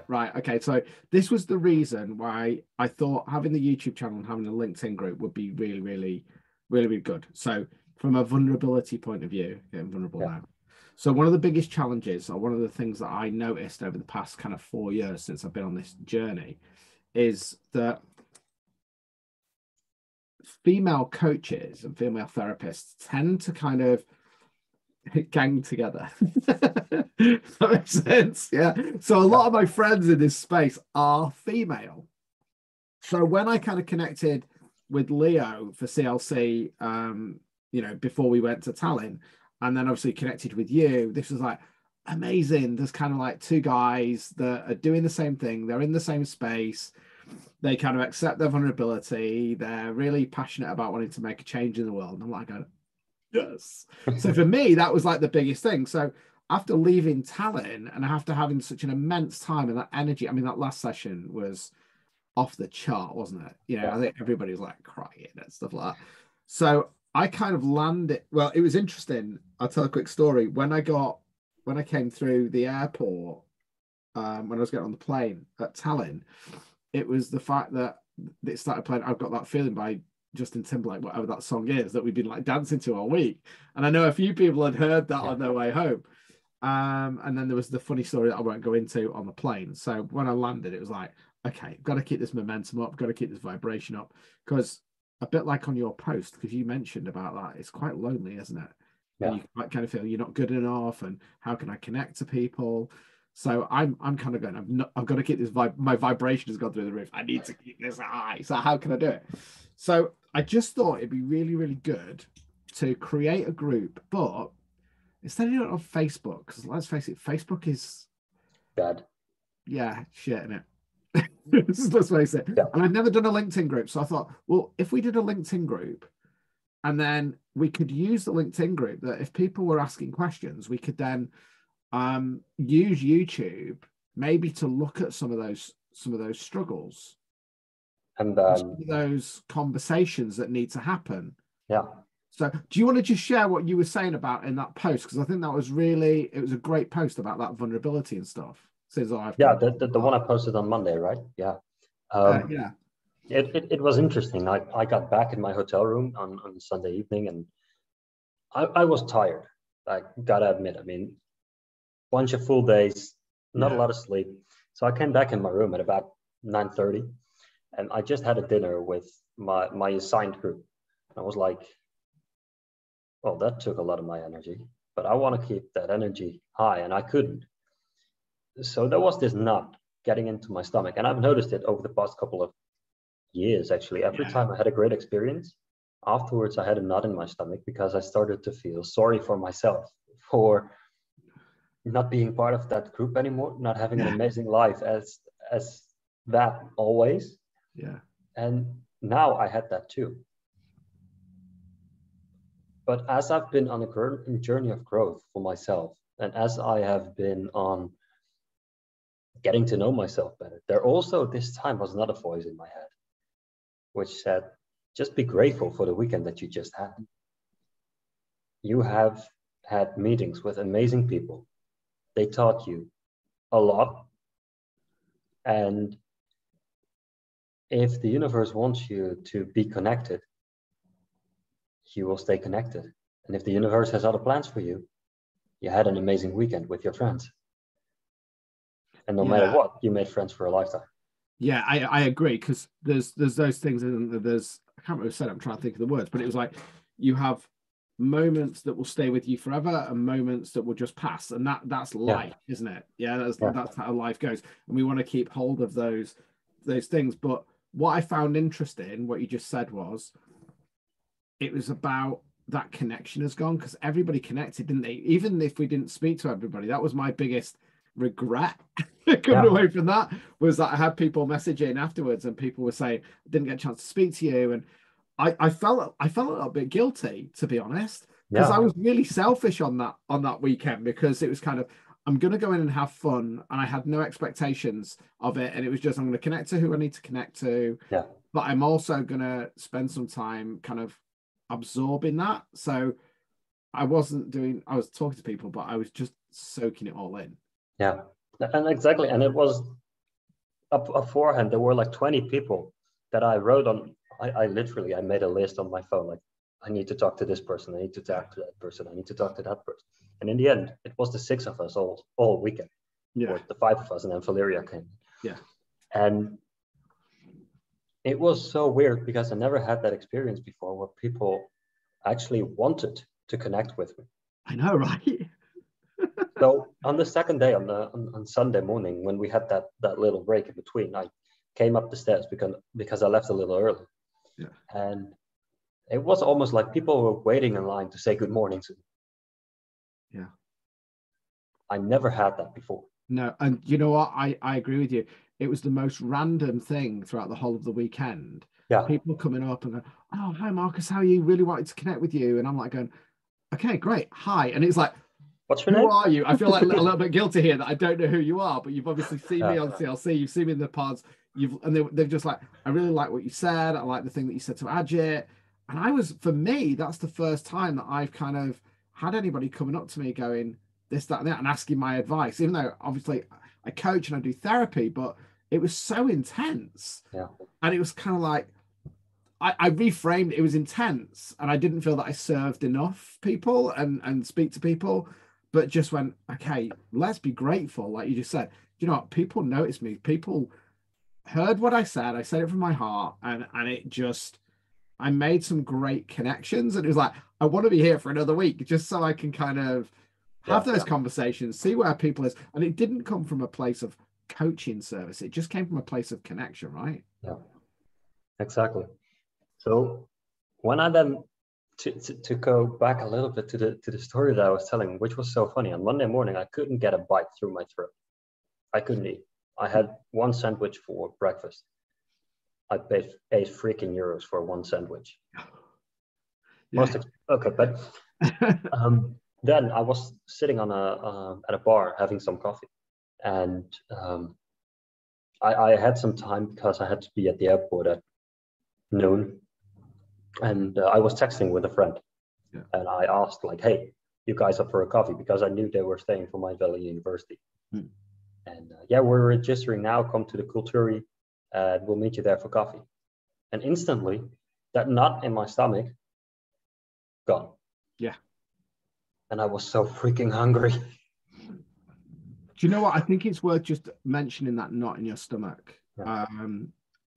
Right. Okay. So this was the reason why I thought having the YouTube channel and having a LinkedIn group would be really, really, really, really good. So from a vulnerability point of view, getting vulnerable Yeah. now. So one of the biggest challenges, or one of the things that I noticed over the past kind of 4 years since I've been on this journey, is that female coaches and female therapists tend to kind of gang together. That makes sense. Yeah. So a lot of my friends in this space are female. So when I kind of connected with Leo for CLC, before we went to Tallinn, and then obviously connected with you, this was like amazing. There's kind of like two guys that are doing the same thing. They're in the same space. They kind of accept their vulnerability. They're really passionate about wanting to make a change in the world. And I'm like, yes. So for me, that was like the biggest thing. So after leaving Tallinn and after having such an immense time and that energy, I mean, that last session was off the chart, wasn't it? I think everybody was like crying and stuff like that. So I kind of landed, well, it was interesting. I'll tell a quick story. When I came through the airport, when I was getting on the plane at Tallinn, it was the fact that it started playing I've Got That Feeling by Justin Timberlake, whatever that song is, that we've been like dancing to all week. And I know a few people had heard that on their way home. And then there was the funny story that I won't go into on the plane. So when I landed, it was like, okay, I've got to keep this momentum up, got to keep this vibration up, because a bit like on your post, because you mentioned about that, it's quite lonely, isn't it? Yeah. And you might kind of feel you're not good enough, and how can I connect to people? So I'm kind of going, I've got to keep this my vibration has gone through the roof. I need to keep this high. So how can I do it? So I just thought it'd be really, really good to create a group, but instead of doing it on Facebook, because let's face it, Facebook is bad. Yeah, shit, innit? Let's face it. Yeah. And I'd never done a LinkedIn group. So I thought, well, if we did a LinkedIn group and then we could use the LinkedIn group, that if people were asking questions, we could then use YouTube maybe to look at some of those struggles and some of those conversations that need to happen. Yeah. So do you want to just share what you were saying about in that post? Because I think it was a great post about that vulnerability and stuff. Since the one I posted on Monday, right? Yeah. Yeah. It was interesting. I got back in my hotel room on Sunday evening, and I was tired. I gotta admit. I mean, bunch of full days, not a lot of sleep. So I came back in my room at about 9:30, and I just had a dinner with my assigned group. I was like, well, that took a lot of my energy, but I want to keep that energy high, and I couldn't. So there was this knot getting into my stomach, and I've noticed it over the past couple of years, actually. Every time I had a great experience, afterwards I had a knot in my stomach because I started to feel sorry for myself for not being part of that group anymore, not having an amazing life as that always. Yeah. And now I had that too. But as I've been on a journey of growth for myself, and as I have been on getting to know myself better, there also this time was another voice in my head, which said, just be grateful for the weekend that you just had. You have had meetings with amazing people. They taught you a lot. And if the universe wants you to be connected, you will stay connected. And if the universe has other plans for you, you had an amazing weekend with your friends. And no matter what, you made friends for a lifetime. Yeah, I agree, because there's those things, and there's, I can't remember what I said, I'm trying to think of the words, but it was like you have moments that will stay with you forever and moments that will just pass, and that's life, isn't it? That's how life goes, and we want to keep hold of those things. But what I found interesting, what you just said, was it was about that connection has gone, because everybody connected, didn't they? Even if we didn't speak to everybody, that was my biggest regret coming away from that, was that I had people messaging afterwards and people were saying, I didn't get a chance to speak to you, and I felt a little bit guilty, to be honest, because I Yeah. was really selfish on that weekend, because it was kind of, I'm going to go in and have fun, and I had no expectations of it, and it was just, I'm going to connect to who I need to connect to, Yeah. but I'm also going to spend some time kind of absorbing that. So I was talking to people, but I was just soaking it all in. Yeah. And exactly. And it was up beforehand, there were like 20 people that I wrote on. I literally, I made a list on my phone, like, I need to talk to this person, I need to talk to that person, I need to talk to that person. And in the end, it was the six of us all weekend, Yeah. or the five of us, and then Valeria came. Yeah. And it was so weird because I never had that experience before where people actually wanted to connect with me. I know, right? So on the second day, on Sunday morning, when we had that little break in between, I came up the stairs because I left a little early. Yeah. And it was almost like people were waiting in line to say good morning to me. Yeah. I never had that before. No, and you know what? I agree with you. It was the most random thing throughout the whole of the weekend. Yeah. People coming up and going, "Oh, hi Marcus, how are you? Really wanted to connect with you." And I'm like going, "Okay, great, hi." And it's like, What's your who name? are you? I feel like a little bit guilty here that I don't know who you are, but you've obviously seen me on CLC, you've seen me in the pods, they're just like, I really like what you said. I like the thing that you said to Ajit. And for me, that's the first time that I've kind of had anybody coming up to me going this, that, and that, and asking my advice, even though obviously I coach and I do therapy, but it was so intense. Yeah. And it was kind of like, I reframed it was intense, and I didn't feel that I served enough people and speak to people, but just went, okay, let's be grateful. Like you just said, you know what, people noticed me, people heard what I said it from my heart, and it just, I made some great connections, and it was like, I want to be here for another week just so I can kind of have those conversations, see where people is. And it didn't come from a place of coaching service, it just came from a place of connection, right? Yeah, exactly. So when I then to go back a little bit to the story that I was telling, which was so funny, on Monday morning I couldn't get a bite through my throat. I couldn't eat. I had one sandwich for breakfast. I paid €8 for one sandwich. Yeah. Okay, but then I was sitting on at a bar having some coffee, and I had some time because I had to be at the airport at noon, and I was texting with a friend, and I asked like, "Hey, you guys up for a coffee?" Because I knew they were staying for Mind Valley University. And yeah, we're registering now. Come to the Kulturi, and we'll meet you there for coffee. And instantly, that knot in my stomach gone. Yeah. And I was so freaking hungry. Do you know what? I think it's worth just mentioning that knot in your stomach. Yeah.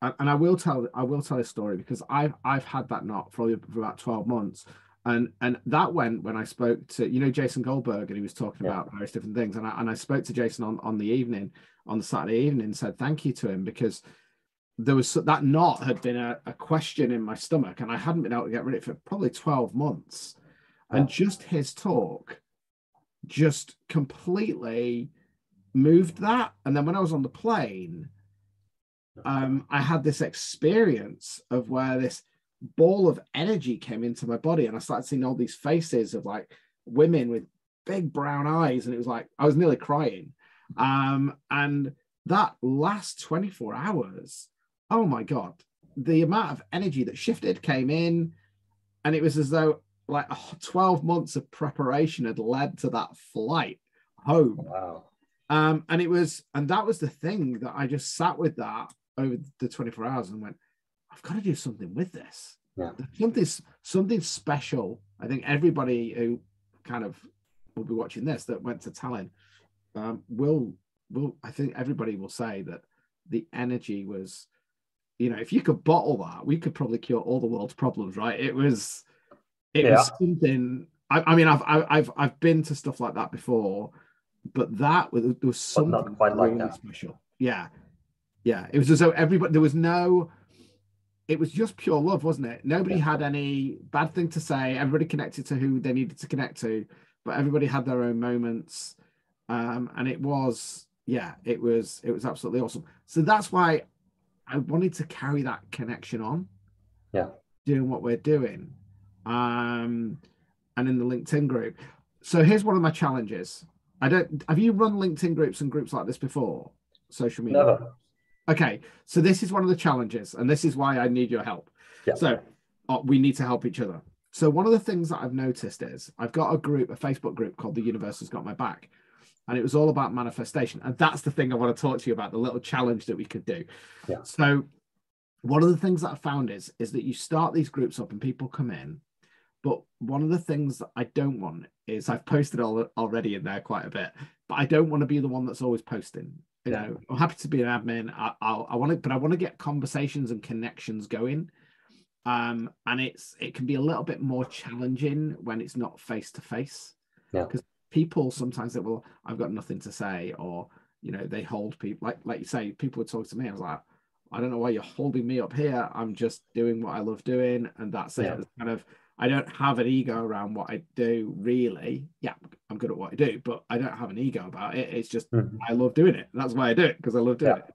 And I will tell a story, because I've had that knot for about 12 months. And that went when I spoke to, Jason Goldberg, and he was talking about various different things. And I spoke to Jason on the Saturday evening, and said thank you to him, because there was that knot had been a question in my stomach, and I hadn't been able to get rid of it for probably 12 months. And just his talk just completely moved that. And then when I was on the plane, I had this experience of where this ball of energy came into my body, and I started seeing all these faces of like women with big brown eyes, and it was like I was nearly crying. And that last 24 hours, oh my God, the amount of energy that shifted came in, and it was as though like 12 months of preparation had led to that flight home. Wow. And that was the thing that I just sat with that over the 24 hours and went, I've got to do something with this. Yeah. Something special. I think everybody who kind of will be watching this that went to Tallinn will I think everybody will say that the energy was, if you could bottle that, we could probably cure all the world's problems, right? It was something. I mean, I've been to stuff like that before, but there was something not quite really like that. special. Yeah. It was as though everybody, it was just pure love, wasn't it? Nobody had any bad thing to say. Everybody connected to who they needed to connect to, but everybody had their own moments. And it was absolutely awesome. So that's why I wanted to carry that connection on. Yeah. Doing what we're doing. And and in the LinkedIn group. So here's one of my challenges. Have you run LinkedIn groups and groups like this before? Social media? Never. Okay, so this is one of the challenges, and this is why I need your help. Yeah. So we need to help each other. So one of the things that I've noticed is I've got a Facebook group called The Universe Has Got My Back, and it was all about manifestation. And that's the thing I want to talk to you about, the little challenge that we could do. Yeah. So one of the things that I found is that you start these groups up and people come in, but one of the things that I don't want is, I've posted already in there quite a bit, but I don't want to be the one that's always posting. You know, I'm happy to be an admin. I want to, but I want to get conversations and connections going. And it can be a little bit more challenging when it's not face to face. Yeah. Because people sometimes say, well, I've got nothing to say, or, you know, they hold people like you say, people would talk to me. I was like, I don't know why you're holding me up here. I'm just doing what I love doing. And that's it. It's kind of, I don't have an ego around what I do, really. Yeah, I'm good at what I do, but I don't have an ego about it. It's just, I love doing it. That's why I do it, because I love doing it.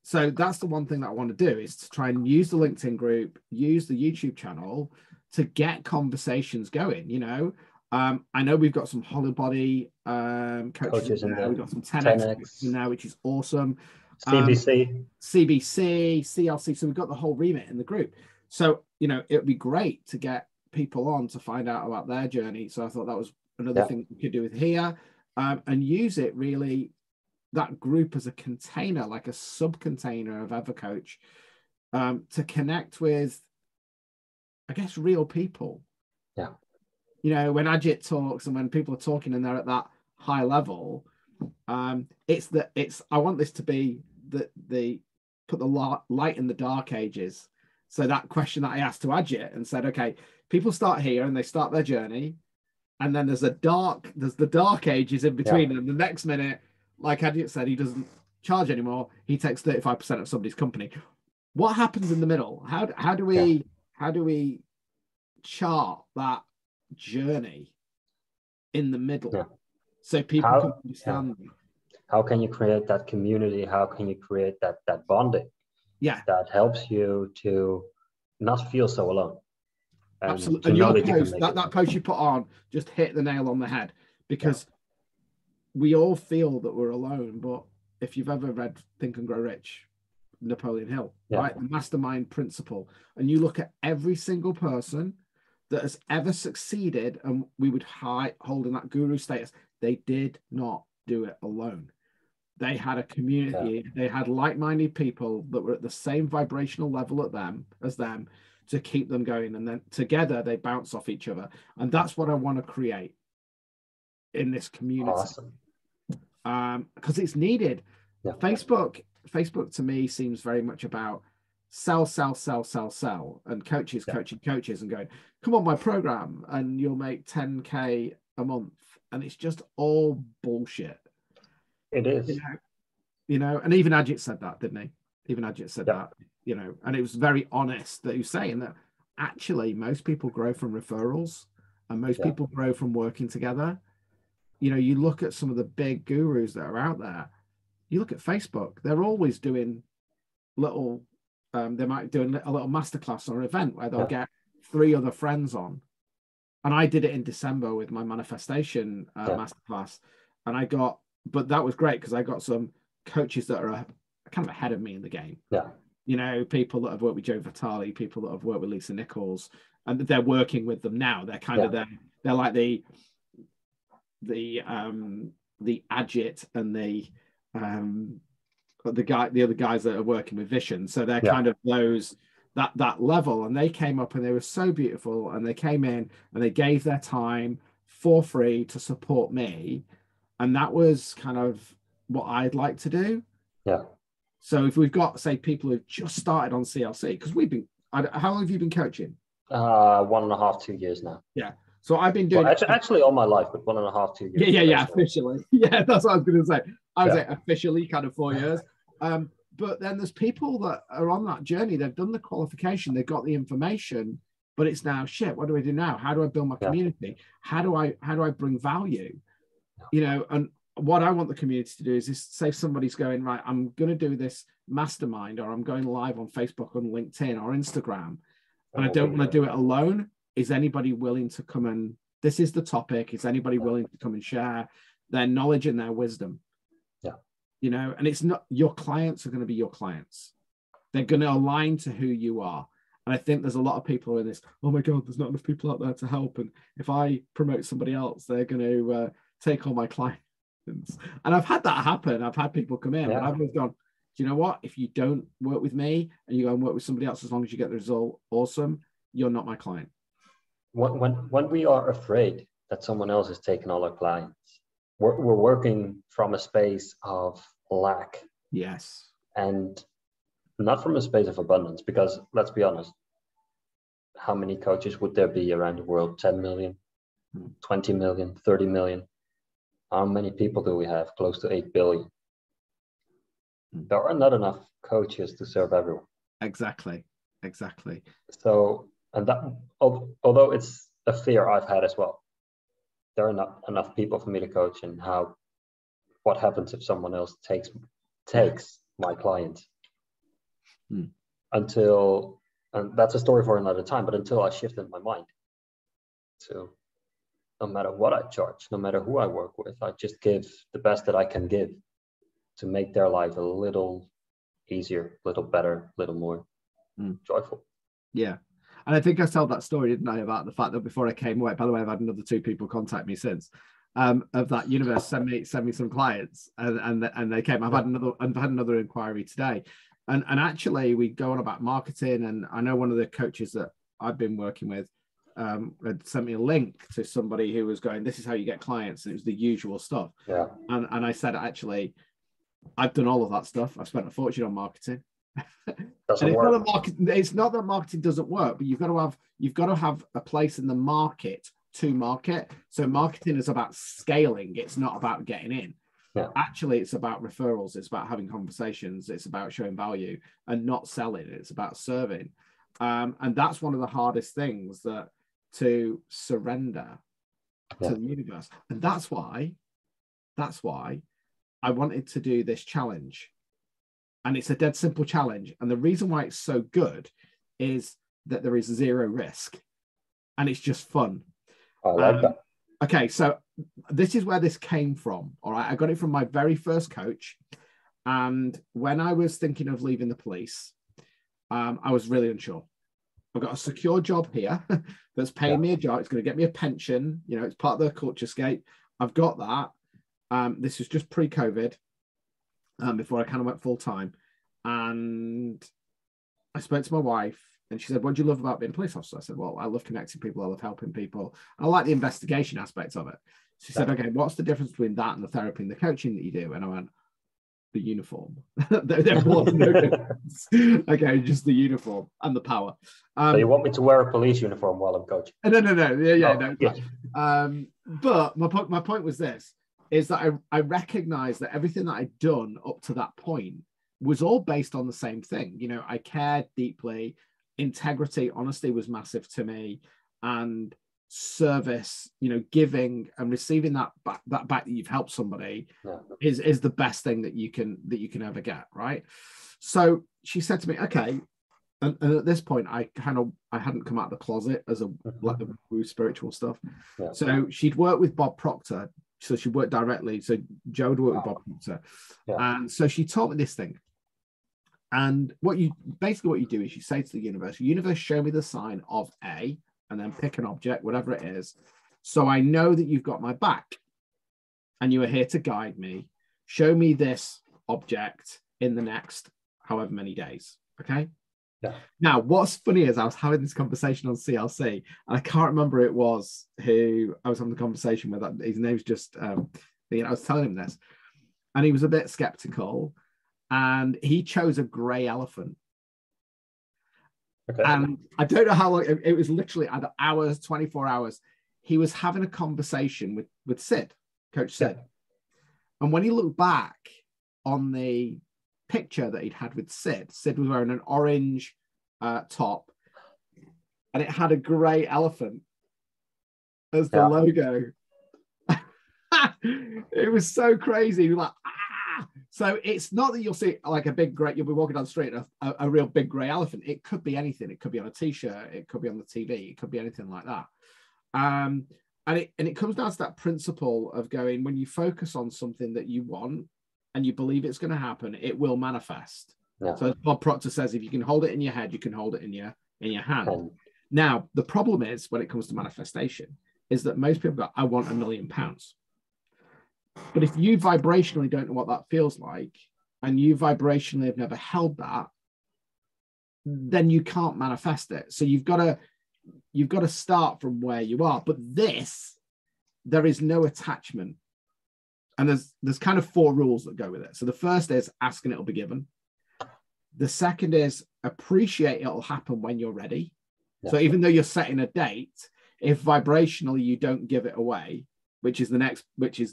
So that's the one thing that I want to do, is to try and use the LinkedIn group, use the YouTube channel to get conversations going. You know, I know we've got some Holybody coaches in there. We've got some 10X in there, which is awesome. CBC, CLC. So we've got the whole remit in the group. So, you know, it would be great to get people on to find out about their journey. So I thought that was another thing we could do with here, and use it really, that group as a container, like a sub-container of EverCoach, to connect with, I guess, real people. Yeah. You know, when Ajit talks and when people are talking and they're at that high level, I want this to be the put the light in the dark ages. So that question that I asked to Ajit and said, okay, people start here and they start their journey, and then there's the dark ages in between. And the next minute, like Ajit said, he doesn't charge anymore. He takes 35% of somebody's company. What happens in the middle? How do we chart that journey in the middle so people can understand? How can you create that community? How can you create that bonding? That helps you to not feel so alone. Absolutely. And your post, that post you put on, just hit the nail on the head, because we all feel that we're alone. But if you've ever read Think and Grow Rich, Napoleon Hill, right? The mastermind principle, and you look at every single person that has ever succeeded, and we would hold in that guru status, they did not do it alone. They had a community. They had like-minded people that were at the same vibrational level as them to keep them going. And then together they bounce off each other. And that's what I want to create in this community. Awesome. Because it's needed. Facebook to me seems very much about sell, and coaches and going, come on my program and you'll make 10K a month. And it's just all bullshit. It is. You know, and even Ajit said that, didn't he? Even Ajit said that, you know, and it was very honest that he was saying that actually most people grow from referrals, and most people grow from working together. You know, you look at some of the big gurus that are out there, you look at Facebook, they're always doing little, they might do a little masterclass or an event where they'll get 3 other friends on. And I did it in December with my manifestation masterclass. And but that was great because I got some coaches that are kind of ahead of me in the game. You know, people that have worked with Joe Vitale, people that have worked with Lisa Nichols, and they're working with them now. They're kind of they're like the Ajit and the other guys that are working with Vision. So they're kind of that level, and they came up and they were so beautiful, and they came in and they gave their time for free to support me. And that was kind of what I'd like to do. So if we've got, say, people who've just started on CLC, because how long have you been coaching? 1.5, 2 years now. So I've been doing actually all my life, but 1.5, 2 years. Officially. That's what I was going to say. I was officially kind of 4 years. But then there's people that are on that journey. They've done the qualification, they've got the information, but it's now, shit, what do I do now? How do I build my community? How do I bring value? You know, and what I want the community to do is say somebody's going, right, I'm going to do this mastermind, or I'm going live on Facebook, on LinkedIn or Instagram, and I don't want to do it alone. is anybody willing to come and, this is the topic, is anybody willing to come and share their knowledge and their wisdom? Yeah. You know, and it's not, your clients are going to be your clients. They're going to align to who you are. And I think there's a lot of people in this, oh my God, there's not enough people out there to help. And if I promote somebody else, they're going to take all my clients. And I've had that happen. I've had people come in, but I've always gone, do you know what? If you don't work with me and you go and work with somebody else, as long as you get the result, awesome, you're not my client. When we are afraid that someone else is taking all our clients, we're working from a space of lack. Yes. And not from a space of abundance, because let's be honest, how many coaches would there be around the world? 10 million, 20 million, 30 million. How many people do we have? Close to 8 billion. There are not enough coaches to serve everyone. Exactly. So, and that, although it's a fear I've had as well, there are not enough people for me to coach, and what happens if someone else takes my client? Until, and that's a story for another time, but until I shifted my mind to, no matter what I charge, no matter who I work with, I just give the best that I can give to make their life a little easier, a little better, a little more joyful. Yeah. And I think I told that story, didn't I, about the fact that before I came away, by the way, I've had another 2 people contact me since, of that universe, send me some clients, and they came. I've had another inquiry today. And actually, we go on about marketing, and I know one of the coaches that I've been working with had sent me a link to somebody who was going, this is how you get clients, and it was the usual stuff. Yeah. And I said, actually, I've done all of that stuff. I've spent a fortune on marketing. It's not that marketing doesn't work, but you've got to have a place in the market to market. So marketing is about scaling. It's not about getting in. Yeah. Actually, it's about referrals. It's about having conversations. It's about showing value and not selling. It's about serving. And that's one of the hardest things, to surrender to the universe. And that's why I wanted to do this challenge. And it's a dead simple challenge. And the reason why it's so good is that there is zero risk and it's just fun. I like that. Okay, so this is where this came from. All right, I got it from my very first coach. And when I was thinking of leaving the police, I was really unsure. I've got a secure job here that's paying me a job. It's going to get me a pension. You know, it's part of the culture scape. I've got that. This was just pre-COVID, before I kind of went full time. And I spoke to my wife and she said, what do you love about being a police officer? I said, well, I love connecting people. I love helping people. I like the investigation aspect of it. She said, okay, what's the difference between that and the therapy and the coaching that you do? And I went, the uniform. There was no difference. Okay, just the uniform and the power. So you want me to wear a police uniform while I'm coaching? No. But my point was this, is that I recognized that everything that I'd done up to that point was all based on the same thing. You know, I cared deeply. Integrity, honesty was massive to me, and service, you know, giving and receiving that back that you've helped somebody is the best thing that you can ever get, right? So she said to me, okay, and at this point I hadn't come out of the closet as like the woo spiritual stuff. So she'd worked with Bob Proctor, so she worked directly, so Joe would work with Bob Proctor, and so she taught me this thing. And what you do is you say to the universe, show me the sign of A, and then pick an object, whatever it is. So I know that you've got my back and you are here to guide me. Show me this object in the next however many days. Okay. Yeah. Now, what's funny is I was having this conversation on CLC, and I can't remember who it was who I was having the conversation with. His name's just, I was telling him this, and he was a bit skeptical, and he chose a gray elephant. Okay. And I don't know how long, it was literally either hours, 24 hours. He was having a conversation with Sid, Coach Sid. And when he looked back on the picture that he'd had with Sid was wearing an orange top, and it had a gray elephant as the logo. It was so crazy. He was like, ah! So it's not that you'll see like a big grey, you'll be walking down the street and a real big grey elephant. It could be anything. It could be on a t-shirt. It could be on the TV. It could be anything like that. And it comes down to that principle of going, when you focus on something that you want and you believe it's going to happen, it will manifest. Yeah. So as Bob Proctor says, if you can hold it in your head, you can hold it in your hand. Now, the problem is when it comes to manifestation is that most people go, I want £1 million. But if you vibrationally don't know what that feels like, and you vibrationally have never held that, then you can't manifest it. So you've got to start from where you are. But there is no attachment. And there's kind of 4 rules that go with it. So the first is ask and it'll be given. The second is appreciate it'll happen when you're ready. Yeah. So even though you're setting a date, if vibrationally you don't give it away, which is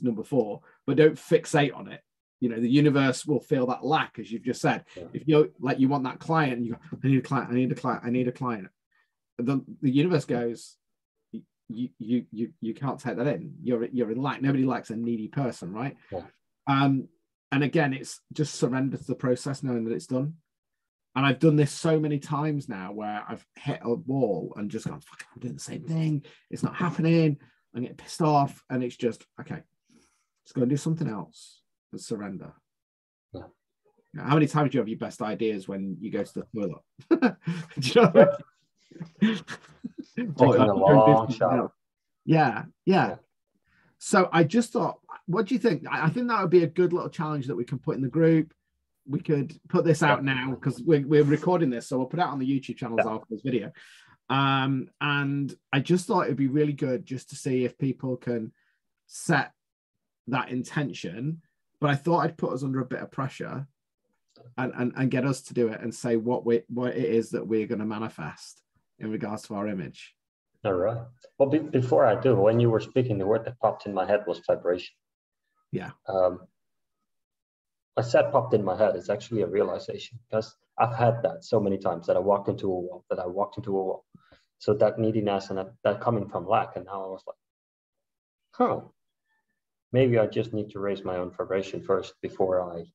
number 4, but don't fixate on it. You know, the universe will feel that lack, as you've just said. Yeah. If you're like, you want that client and you go, I need a client, I need a client, I need a client. The universe goes, you can't take that in. You're in lack. Nobody likes a needy person, right? Yeah. And again, it's just surrender to the process, knowing that it's done. And I've done this so many times now where I've hit a wall and just gone, fuck, I'm doing the same thing. It's not happening. I get pissed off, and it's just, okay, let's go and do something else and surrender. Yeah. Now, how many times do you have your best ideas when you go to the toilet? Do you know what I mean? Taking a long shower. Yeah. So I just thought, what do you think? I think that would be a good little challenge that we can put in the group. We could put this out now because we're recording this, so we'll put it out on the YouTube channels after this video. And I just thought it'd be really good just to see if people can set that intention. But I thought I'd put us under a bit of pressure and get us to do it and say what it is that we're going to manifest in regards to our image. All right. Well, before I do, when you were speaking, the word that popped in my head was vibration. Yeah. I said popped in my head. It's actually a realization, because I've had that so many times that I walked into a wall, So that neediness and that coming from lack. And now I was like, maybe I just need to raise my own vibration first before I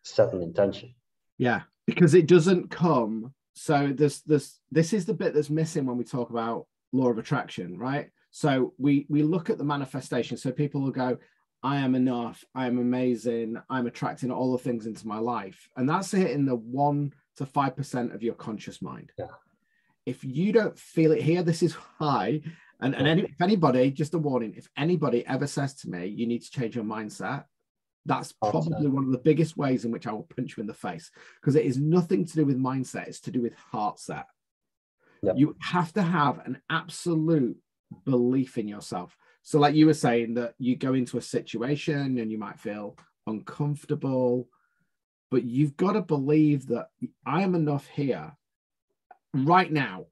set an intention. Yeah, because it doesn't come. So this is the bit that's missing when we talk about law of attraction, right? So we look at the manifestation. So people will go, I am enough, I am amazing, I'm attracting all the things into my life. And that's hitting the 1 to 5% of your conscious mind. Yeah. If you don't feel it here, this is high. And if anybody, just a warning, if anybody ever says to me, you need to change your mindset, that's probably one of the biggest ways in which I will punch you in the face, because it is nothing to do with mindset. It's to do with heart set. Yep. You have to have an absolute belief in yourself. So like you were saying, that you go into a situation and you might feel uncomfortable, but you've got to believe that I am enough here right now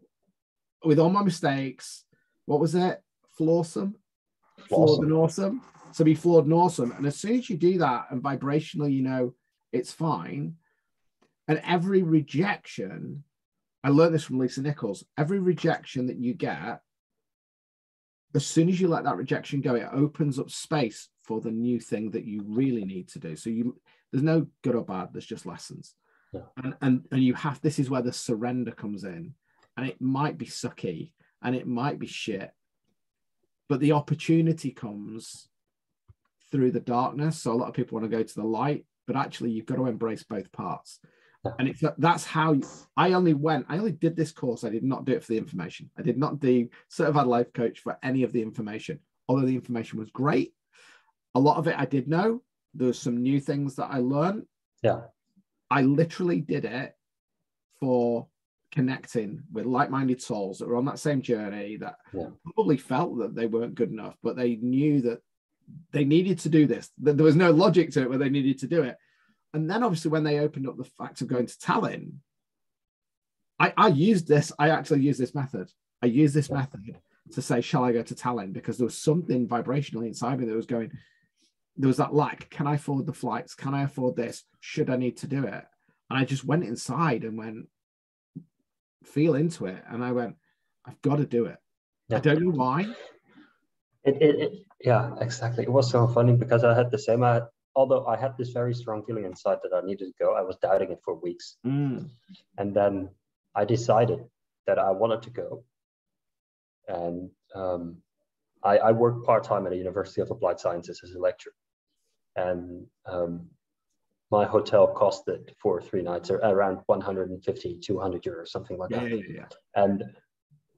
with all my mistakes. What was it? Flawsome? Flawed and awesome. So be flawed and awesome. And as soon as you do that and vibrationally, you know, it's fine. And every rejection, I learned this from Lisa Nichols, every rejection that you get, as soon as you let that rejection go, it opens up space for the new thing that you really need to do. So there's no good or bad, there's just lessons. Yeah. And you have, this is where the surrender comes in. And it might be sucky and it might be shit, but the opportunity comes through the darkness. So a lot of people want to go to the light, but actually you've got to embrace both parts. And that's how I only did this course. I did not do it for the information. I did not do certified life coach for any of the information, although the information was great. A lot of it I did know. There was some new things that I learned. Yeah. I literally did it for connecting with like-minded souls that were on that same journey, that probably felt that they weren't good enough, but they knew that they needed to do this. There was no logic to it, but they needed to do it. And then obviously when they opened up the fact of going to Tallinn, I actually used this method. I used this method to say, shall I go to Tallinn? Because there was something vibrationally inside me that was going, there was that lack. Can I afford the flights? Can I afford this? Should I need to do it? And I just went inside and went, feel into it. And I went, I've got to do it. Yeah. I don't know why. Yeah, exactly. It was so funny because I had the same. although I had this very strong feeling inside that I needed to go, I was doubting it for weeks. And then I decided that I wanted to go. And I worked part-time at the University of Applied Sciences as a lecturer. And my hotel costed for 3 nights around 150, 200 euros, something like that. Yeah. And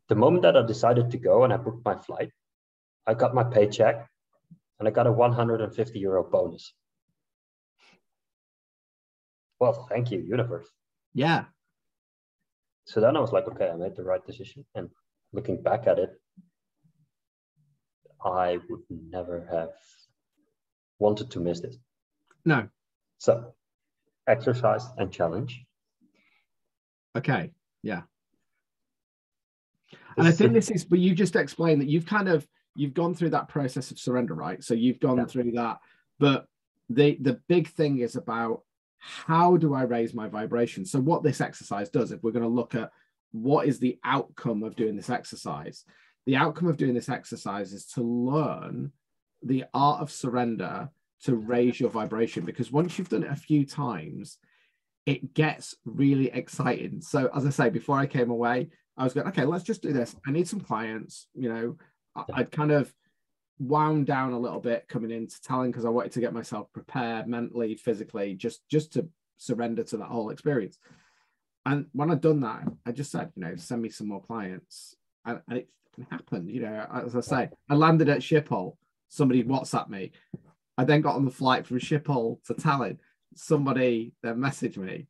the moment that I decided to go and I booked my flight, I got my paycheck and I got a 150 euro bonus. Well, thank you, universe. Yeah. So then I was like, okay, I made the right decision. And looking back at it, I would never have wanted to miss this. No. So exercise and challenge. Okay. Yeah. And I think this is, but you just explained that you've gone through that process of surrender, right? So you've gone through that, but the big thing is about how do I raise my vibration? So what this exercise does, if we're going to look at what is the outcome of doing this exercise, the outcome of doing this exercise is to learn the art of surrender to raise your vibration, because once you've done it a few times, it gets really exciting. So as I say, before I came away, I was going, okay, let's just do this. I need some clients, I'd kind of wound down a little bit coming into Tallinn because I wanted to get myself prepared mentally, physically, just to surrender to that whole experience. And when I'd done that, I just said, send me some more clients. And it happened, as I say, I landed at Schiphol, somebody WhatsApped me. I then got on the flight from Schiphol to Tallinn. Somebody then messaged me.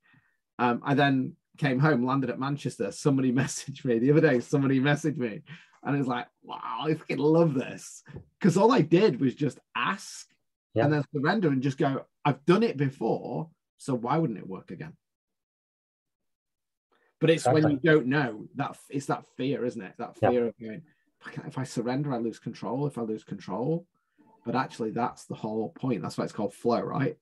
I then came home, landed at Manchester. Somebody messaged me the other day. Somebody messaged me, and it was like, wow, I fucking love this, because all I did was just ask and then surrender and just go, I've done it before, so why wouldn't it work again? But it's when you don't know, that it's that fear, isn't it? That fear of going, if I surrender, I lose control. If I lose control, but actually, that's the whole point. That's why it's called flow, right?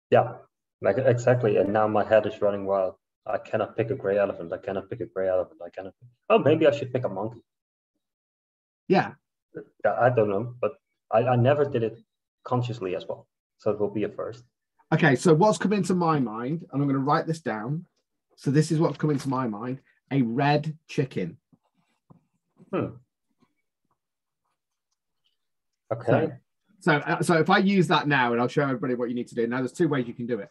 Yeah. Like exactly, and now my head is running wild. I cannot pick a gray elephant. I cannot pick a gray elephant. I cannot. Oh, maybe I should pick a monkey. Yeah. I don't know, but I never did it consciously as well. So it will be a first. Okay, so what's come into my mind, and I'm going to write this down. So this is what's come into my mind: a red chicken. Okay. So if I use that now, and I'll show everybody what you need to do. Now, there's 2 ways you can do it.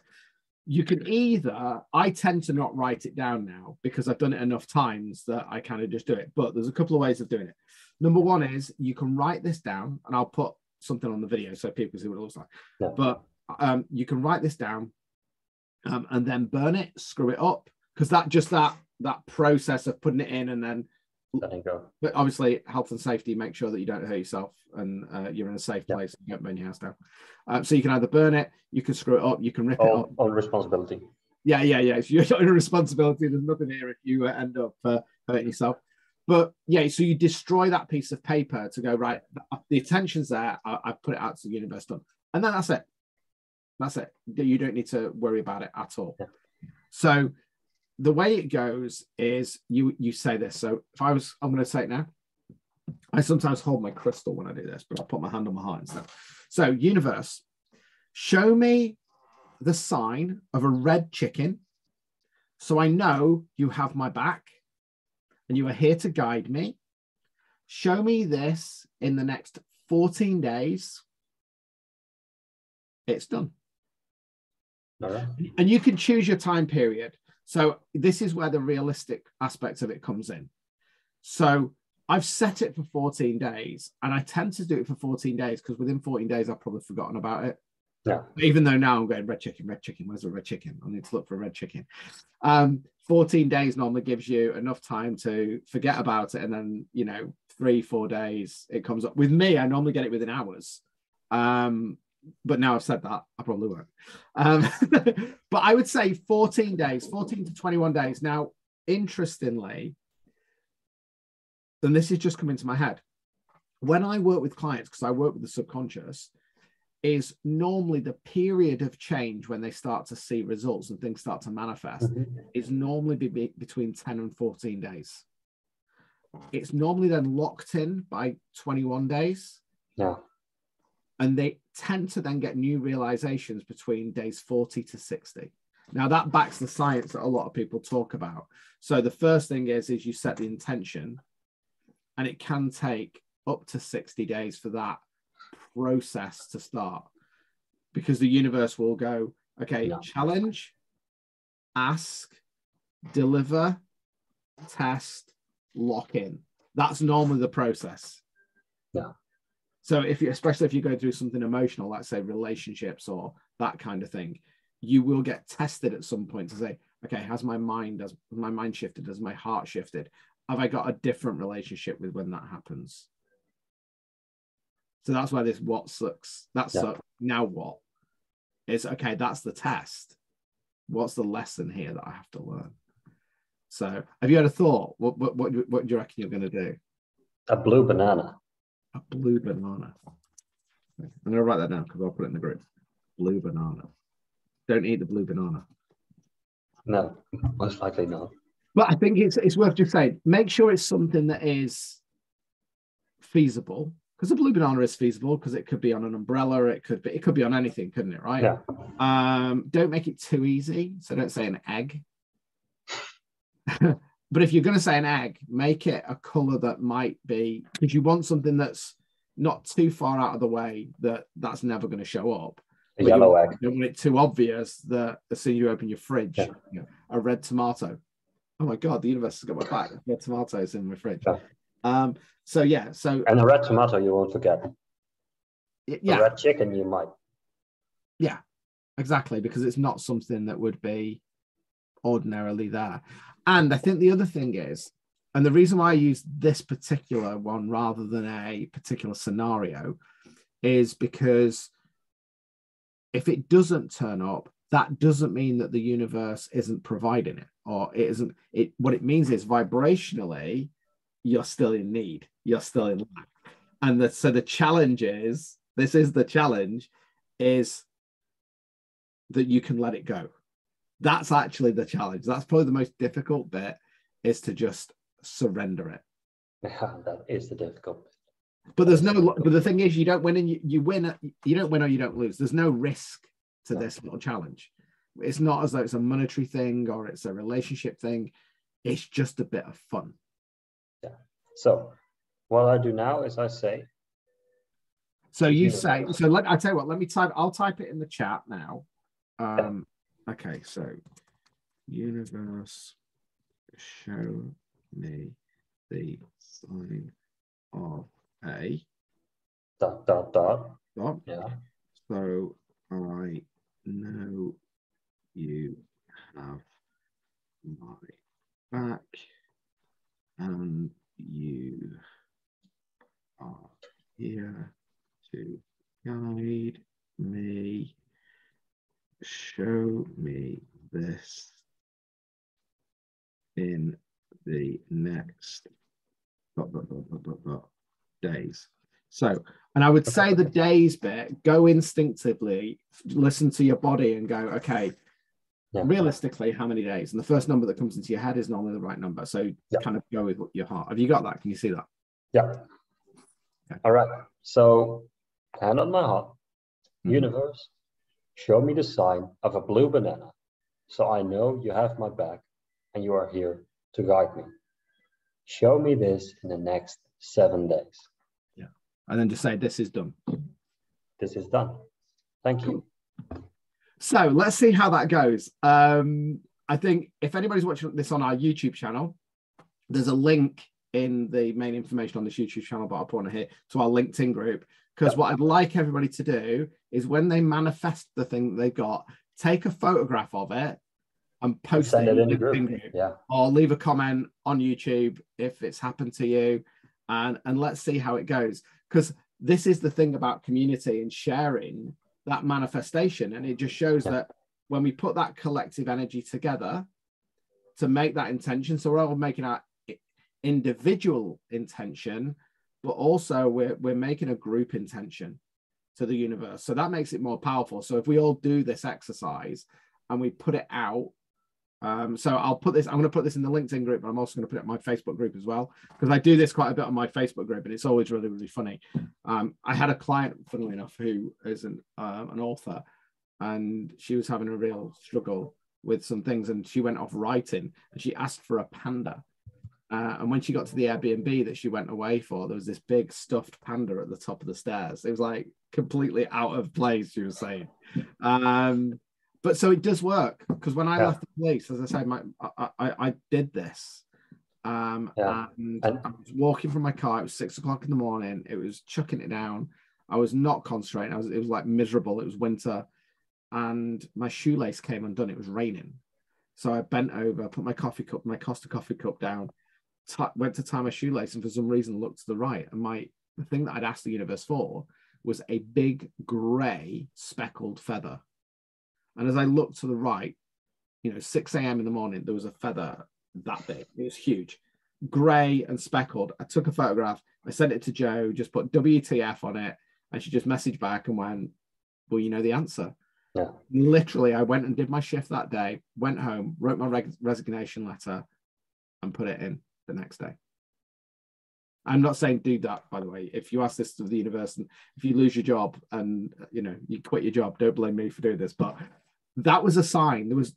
You can either, I tend to not write it down now because I've done it enough times that I kind of just do it. But there's a couple of ways of doing it. Number one is you can write this down, and I'll put something on the video so people can see what it looks like. Yeah. But you can write this down and then burn it, screw it up, because that process of putting it in and then letting go. But obviously, health and safety, make sure that you don't hurt yourself and you're in a safe place. You don't burn your house down. So you can either burn it, you can screw it up, you can rip it up. On responsibility. Yeah. So you're not in a responsibility. There's nothing here if you end up hurting yourself. But yeah, so you destroy that piece of paper to go, right, the attention's there. I've put it out to the universe, done. And then that's it. That's it. You don't need to worry about it at all. Yeah. So the way it goes is you say this. So I'm going to say it now. I sometimes hold my crystal when I do this, but I'll put my hand on my heart instead. So universe, show me the sign of a red chicken so I know you have my back and you are here to guide me. Show me this in the next 14 days. It's done. All right. And you can choose your time period. So this is where the realistic aspect of it comes in. So I've set it for 14 days, and I tend to do it for 14 days because within 14 days, I've probably forgotten about it. Yeah. Even though now I'm going red chicken. Where's the red chicken? I need to look for a red chicken. 14 days normally gives you enough time to forget about it. And then, 3-4 days, it comes up. With me, I normally get it within hours. But now I've said that, I probably won't. But I would say 14 days, 14 to 21 days. Now, interestingly, and this is just coming to my head, when I work with clients, because I work with the subconscious, is normally the period of change when they start to see results and things start to manifest is normally between 10 and 14 days. It's normally then locked in by 21 days. Yeah. And tend to then get new realizations between days 40 to 60. Now that backs the science that a lot of people talk about. So the first thing is you set the intention, and it can take up to 60 days for that process to start, because the universe will go, okay, challenge, ask, deliver, test, lock in. That's normally the process. Yeah. So especially if you go through something emotional, like say relationships or that kind of thing, you will get tested at some point to say, okay, has my mind shifted? Has my heart shifted? Have I got a different relationship with when that happens? So that's why this what sucks. Now what? It's okay, that's the test. What's the lesson here that I have to learn? So have you had a thought? What do you reckon you're going to do? A blue banana. A blue banana. I'm going to write that down because I'll put it in the group. Blue banana. Don't eat the blue banana. No, most likely not. But I think it's worth just saying, make sure it's something that is feasible, because the blue banana is feasible because it could be on an umbrella, it could be on anything, couldn't it? Right? Yeah. Don't make it too easy. So don't say an egg. But if you're going to say an egg, make it a color that might be, because you want something that's not too far out of the way that's never going to show up. A yellow egg. You don't want it too obvious that as soon as you open your fridge, a red tomato. Oh my God, the universe has got my back. Red tomatoes in my fridge. Yeah. So and a red tomato you won't forget. Yeah. A red chicken you might. Yeah, exactly, because it's not something that would be ordinarily there. And I think the other thing is, and the reason why I use this particular one rather than a particular scenario is because if it doesn't turn up, that doesn't mean that the universe isn't providing it, or it isn't. What it means is vibrationally, you're still in need, you're still in lack. And so the challenge is, this is the challenge, is that you can let it go. That's actually the challenge. That's probably the most difficult bit, is to just surrender it. Yeah, that is the difficult bit. But but the thing is, you don't win and you win. You don't win or you don't lose. There's no risk to this little challenge. It's not as though it's a monetary thing or it's a relationship thing. It's just a bit of fun. Yeah. So what I do now is I say. So you say. So I tell you what. Let me type. I'll type it in the chat now. Okay. So universe, show me the sign of a ... Yeah. So I know you have my back and you are here to guide me. Show me this in the next ... days. So, and I would say the days bit, go instinctively, listen to your body and go, okay, realistically, how many days? And the first number that comes into your head is normally the right number. So kind of go with your heart. Have you got that? Can you see that? Yeah. Okay. All right. So, hand on my heart. Universe, show me the sign of a blue banana, so I know you have my back and you are here to guide me. Show me this in the next 7 days. Yeah. And then just say, this is done. This is done. Thank you. So let's see how that goes. I think if anybody's watching this on our YouTube channel, there's a link in the main information on this YouTube channel, but I'll put on here to our LinkedIn group. Because what I'd like everybody to do is when they manifest the thing that they've got, take a photograph of it and post it in the group. Yeah. Or leave a comment on YouTube if it's happened to you, and let's see how it goes. Because this is the thing about community and sharing that manifestation. And it just shows that when we put that collective energy together to make that intention, so we're all making our individual intention, but also we're making a group intention to the universe. So that makes it more powerful. So if we all do this exercise and we put it out, So I'm going to put this in the LinkedIn group, but I'm also going to put it in my Facebook group as well, because I do this quite a bit on my Facebook group, and it's always really, really funny. I had a client, funnily enough, who is an author, and she was having a real struggle with some things, and she went off writing, and she asked for a panda. And when she got to the Airbnb that she went away for, there was this big stuffed panda at the top of the stairs. It was like completely out of place, she was saying. But so it does work, because when I left the police, as I said, I did this. And I was walking from my car. It was 6 o'clock in the morning. It was chucking it down. I was not concentrating. It was like miserable. It was winter. And my shoelace came undone. It was raining. So I bent over, put my Costa coffee cup down, went to tie my shoelace, and for some reason looked to the right. And the thing that I'd asked the universe for was a big grey speckled feather. And as I looked to the right, 6 a.m. in the morning, there was a feather that big. It was huge, grey and speckled. I took a photograph. I sent it to Jo, just put WTF on it. And she just messaged back and went, well, you know the answer. Yeah. Literally, I went and did my shift that day, went home, wrote my resignation letter, and put it in the next day. I'm not saying do that, by the way. If you ask this to the universe, and if you lose your job and you quit your job, don't blame me for doing this. But that was a sign. It was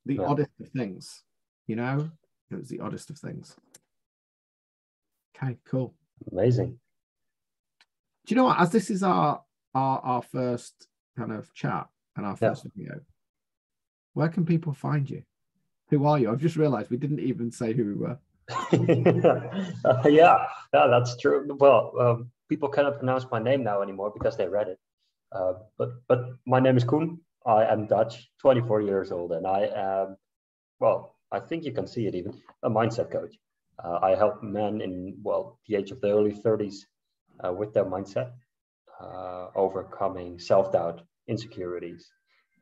the oddest of things. It was the oddest of things. Okay, cool. Amazing. Do you know what? As this is our first kind of chat and our first video, where can people find you? Who are you? I've just realized we didn't even say who we were. Yeah, that's true. Well, people cannot pronounce my name now anymore because they read it. But my name is Koen. I am Dutch, 24 years old, and I am, well, I think you can see it even, a mindset coach. I help men in, the age of the early 30s with their mindset, overcoming self-doubt, insecurities,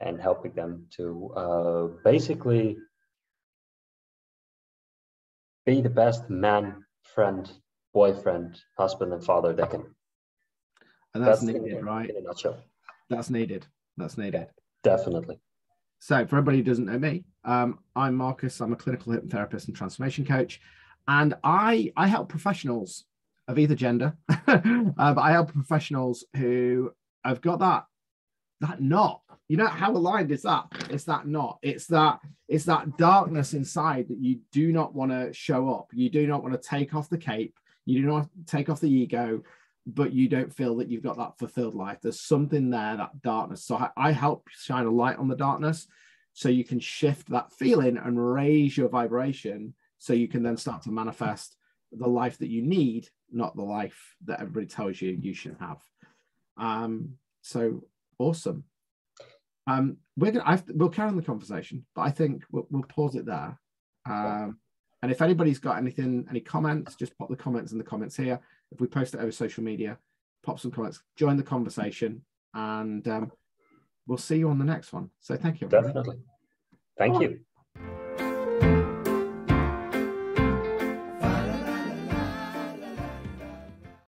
and helping them to basically be the best man, friend, boyfriend, husband, and father they can. And that's needed, right? In a nutshell. That's needed. Definitely. So for everybody who doesn't know me, I'm Marcus. I'm a clinical hypnotherapist and transformation coach. And I help professionals of either gender, but I help professionals who have got that knot. How aligned is that? It's that knot. It's that darkness inside that you do not want to show up. You do not want to take off the cape. You do not take off the ego, but you don't feel that you've got that fulfilled life. There's something there, that darkness. So I help shine a light on the darkness so you can shift that feeling and raise your vibration so you can then start to manifest the life that you need, not the life that everybody tells you should have. So awesome. We'll carry on the conversation, but I think we'll pause it there. And if anybody's got any comments, just pop the comments in the comments here. If we post it over social media, pop some comments, join the conversation, and we'll see you on the next one. So thank you, everybody. Definitely. Thank you.